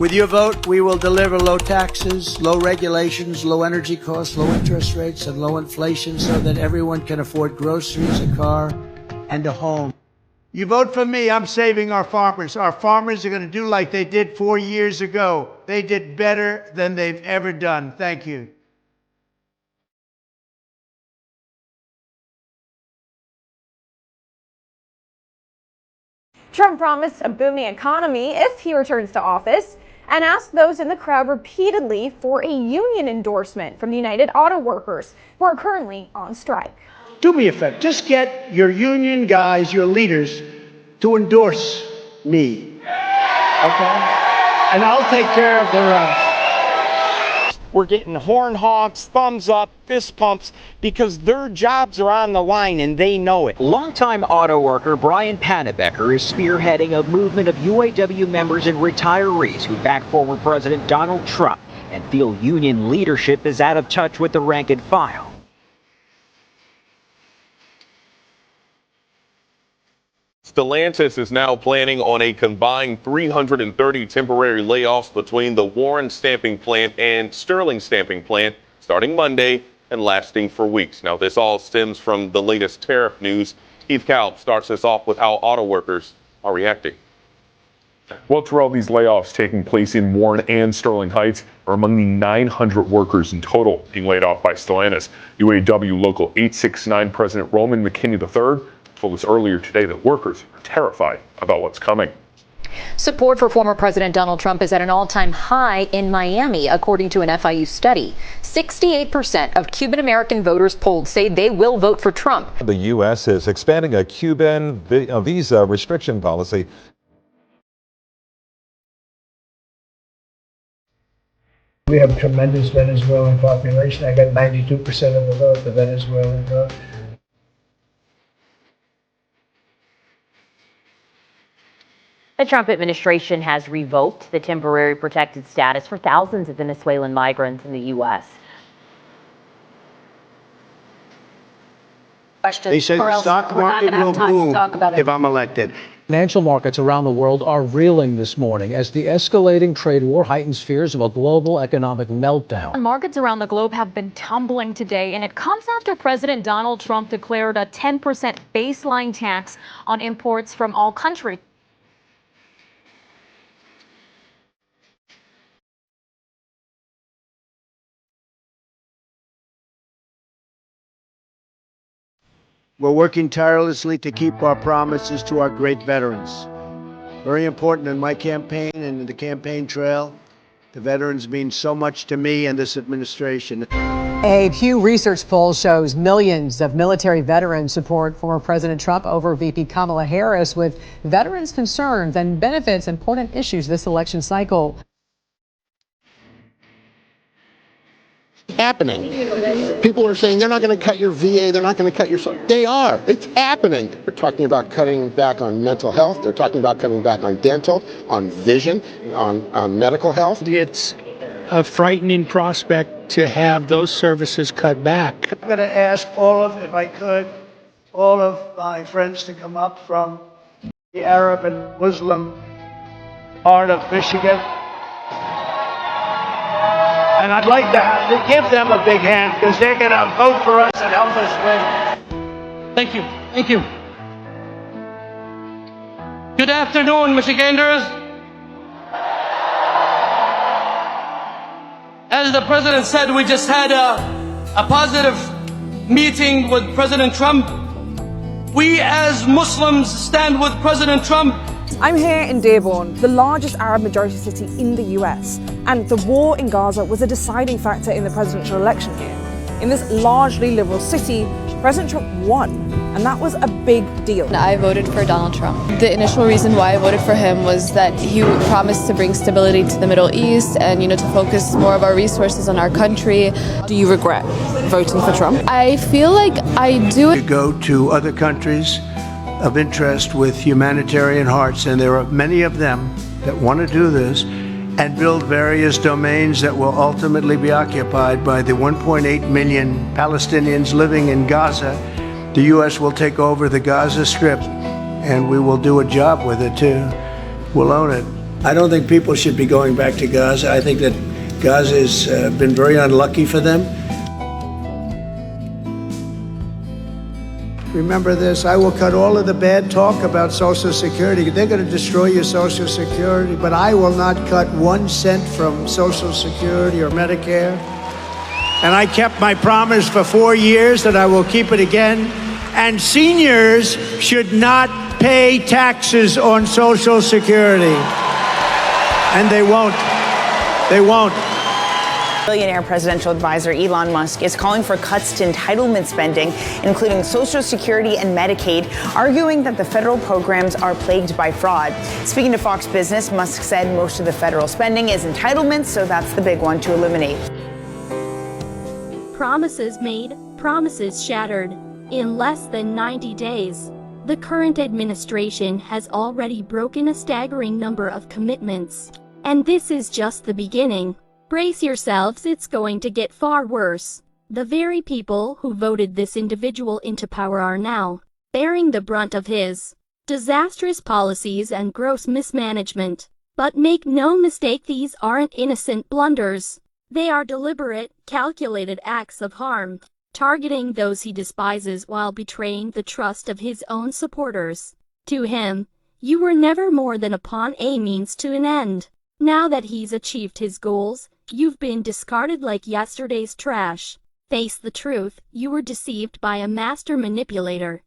With your vote, we will deliver low taxes, low regulations, low energy costs, low interest rates, and low inflation so that everyone can afford groceries, a car, and a home. You vote for me, I'm saving our farmers. Our farmers are going to do like they did 4 years ago. They did better than they've ever done. Thank you. Trump promised a booming economy if he returns to office and asked those in the crowd repeatedly for a union endorsement from the United Auto Workers, who are currently on strike. Do me a favor, just get your union guys, your leaders, to endorse me, okay? And I'll take care of the rest. We're getting horn honks, thumbs up, fist pumps, because their jobs are on the line and they know it. Longtime auto worker Brian Pannebecker is spearheading a movement of UAW members and retirees who back former President Donald Trump and feel union leadership is out of touch with the rank and file. Stellantis is now planning on a combined 330 temporary layoffs between the Warren stamping plant and Sterling stamping plant starting Monday and lasting for weeks. Now, this all stems from the latest tariff news. Keith Kalb starts us off with how auto workers are reacting. Well, Terrell, these layoffs taking place in Warren and Sterling Heights are among the 900 workers in total being laid off by Stellantis. UAW Local 869 President Roman McKinney III told us earlier today that workers are terrified about what's coming. Support for former President Donald Trump is at an all-time high in Miami, according to an FIU study. 68% of Cuban American voters polled say they will vote for Trump. The U.S. is expanding a Cuban visa restriction policy. We have a tremendous Venezuelan population. I got 92% of the vote, the Venezuelan vote. The Trump administration has revoked the temporary protected status for thousands of Venezuelan migrants in the U.S. They said the stock market will boom if I'm elected. Financial markets around the world are reeling this morning as the escalating trade war heightens fears of a global economic meltdown. Markets around the globe have been tumbling today, and it comes after President Donald Trump declared a 10% baseline tax on imports from all countries. We're working tirelessly to keep our promises to our great veterans. Very important in my campaign and in the campaign trail. The veterans mean so much to me and this administration. A Pew Research poll shows millions of military veterans support former President Trump over VP Kamala Harris, with veterans' concerns and benefits important issues this election cycle. Happening. People are saying they're not going to cut your VA, they're not going to cut your... They are. It's happening. They're talking about cutting back on mental health. They're talking about cutting back on dental, on vision, on medical health. It's a frightening prospect to have those services cut back. I'm going to ask if I could, all of my friends to come up from the Arab and Muslim part of Michigan. And I'd like to give them a big hand because they're going to vote for us and help us win. Thank you. Thank you. Good afternoon, Michiganders. As the president said, we just had a positive meeting with President Trump. We as Muslims stand with President Trump. I'm here in Dearborn, the largest Arab majority city in the US, and the war in Gaza was a deciding factor in the presidential election here. In this largely liberal city, President Trump won, and that was a big deal. I voted for Donald Trump. The initial reason why I voted for him was that he promised to bring stability to the Middle East and, to focus more of our resources on our country. Do you regret voting for Trump? I feel like I do. You go to other countries of interest with humanitarian hearts, and there are many of them that want to do this and build various domains that will ultimately be occupied by the 1.8 million Palestinians living in Gaza. The U.S. will take over the Gaza Strip, and we will do a job with it too. We'll own it. I don't think people should be going back to Gaza. I think that Gaza has been very unlucky for them. Remember this, I will cut all of the bad talk about Social Security. They're going to destroy your Social Security, but I will not cut 1 cent from Social Security or Medicare. And I kept my promise for 4 years that I will keep it again. And seniors should not pay taxes on Social Security. And they won't. They won't. Billionaire presidential advisor Elon Musk is calling for cuts to entitlement spending, including Social Security and Medicaid, arguing that the federal programs are plagued by fraud. Speaking to Fox Business, Musk said most of the federal spending is entitlements, so that's the big one to eliminate. Promises made, promises shattered. In less than 90 days, the current administration has already broken a staggering number of commitments. And this is just the beginning. Brace yourselves, it's going to get far worse. The very people who voted this individual into power are now bearing the brunt of his disastrous policies and gross mismanagement. But make no mistake, these aren't innocent blunders. They are deliberate, calculated acts of harm, targeting those he despises while betraying the trust of his own supporters. To him, you were never more than a pawn, a means to an end. Now that he's achieved his goals, you've been discarded like yesterday's trash. Face the truth, you were deceived by a master manipulator.